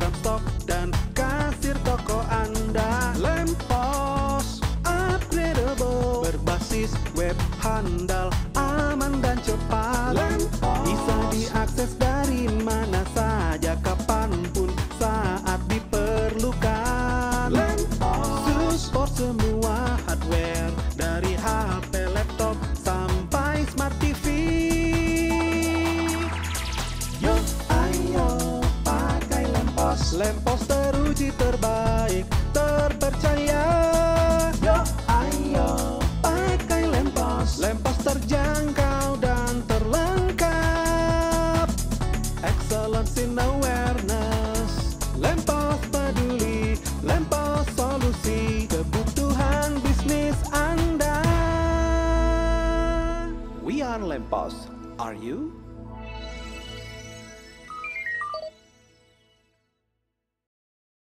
program stok dan kasir toko Anda. Lempos upgradable, berbasis web handal, aman dan cepat. Lempos bisa diakses dari mana saja, kapanpun, saat diperlukan. Lempos support semua hardware, dari HP, laptop, sampai smart TV. Yo, ayo pakai Lempos. Lempos teruji, terbaik, terpercaya. Yo, ayo pakai Lempos. Lempos terjangkau dan terlengkap. Excellence in awareness. Lempos peduli, Lempos solusi kebutuhan bisnis Anda. We are Lempos. Are you?